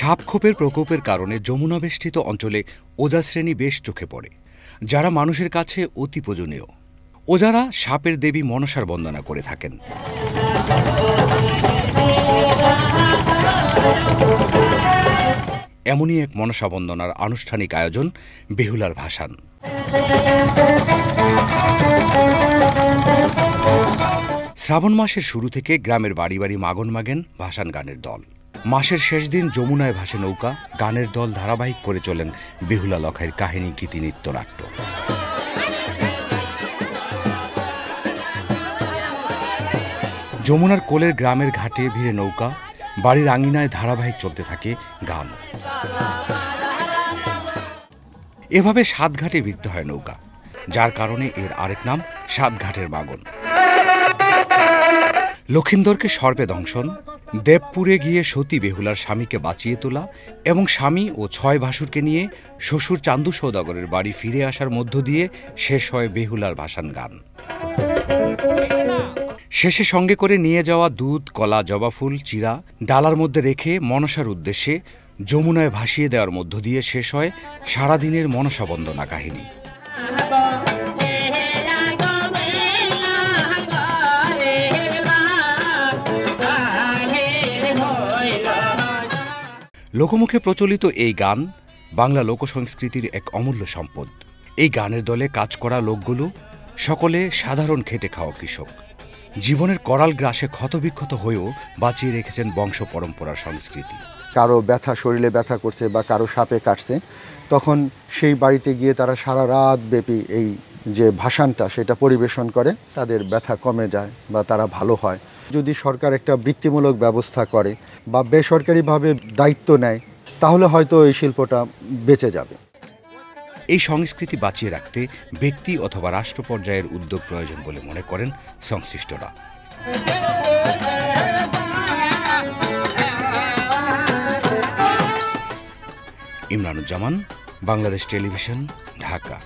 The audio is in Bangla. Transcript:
সাপখোপের প্রকোপের কারণে যমুনা বেষ্টিত অঞ্চলে ওজা শ্রেণী বেশ চোখে পড়ে, যারা মানুষের কাছে অতি পূজনীয়। ওজারা সাপের দেবী মনসার বন্দনা করে থাকেন। এমনই এক মনসা বন্দনার আনুষ্ঠানিক আয়োজন বেহুলার ভাসান। শ্রাবণ মাসের শুরু থেকে গ্রামের বাড়ি বাড়ি মাগন মাগেন ভাসান গানের দল। মাসের শেষ দিন যমুনায় ভাসে নৌকা, গানের দল ধারাবাহিক করে চলেন বেহুলা লখাইয়ের কাহিনী, গীতি, নৃত্যনাট্য। যমুনার কোলের গ্রামের ঘাটে ভিড়ে নৌকা, বাড়ির আঙিনায় ধারাবাহিক চলতে থাকে গান। এভাবে ৭ ঘাটে ভিড়তে হয় নৌকা, যার কারণে এর আরেক নাম ৭ ঘাটের মাগন। লক্ষিন্দরকে সর্পে দংশন, দেবপুরে গিয়ে সতী বেহুলার স্বামীকে বাঁচিয়ে তোলা এবং স্বামী ও ৬ ভাসুরকে নিয়ে শ্বশুর চান্দু সওদাগরের বাড়ি ফিরে আসার মধ্য দিয়ে শেষ হয় বেহুলার ভাসান গান। শেষে সঙ্গে করে নিয়ে যাওয়া দুধ, কলা, জবা ফুল, চিরা ডালার মধ্যে রেখে মনসার উদ্দেশ্যে যমুনায় ভাসিয়ে দেওয়ার মধ্য দিয়ে শেষ হয় সারাদিনের মনসা বন্দনা কাহিনী। লোকমুখে প্রচলিত এই গান বাংলা লোকসংস্কৃতির এক অমূল্য সম্পদ। এই গানের দলে কাজ করা লোকগুলো সকলে সাধারণ খেটে খাওয়া কৃষক। জীবনের করাল গ্রাসে ক্ষতবিক্ষত হয়েও বাঁচিয়ে রেখেছেন বংশ পরম্পরার সংস্কৃতি। কারো ব্যথা, শরীরে ব্যথা করছে বা কারো সাপে কাটছে, তখন সেই বাড়িতে গিয়ে তারা সারা রাত ব্যাপী এই যে ভাসানটা সেটা পরিবেশন করে, তাদের ব্যথা কমে যায় বা তারা ভালো হয়। যদি সরকার একটা বৃত্তিমূলক ব্যবস্থা করে বা বেসরকারিভাবে দায়িত্ব নেয়, তাহলে হয়তো এই শিল্পটা বেঁচে যাবে। এই সংস্কৃতি বাঁচিয়ে রাখতে ব্যক্তি অথবা রাষ্ট্র পর্যায়ের উদ্যোগ প্রয়োজন বলে মনে করেন সংশ্লিষ্টরা। ইমরানুজ্জামান, বাংলাদেশ টেলিভিশন, ঢাকা।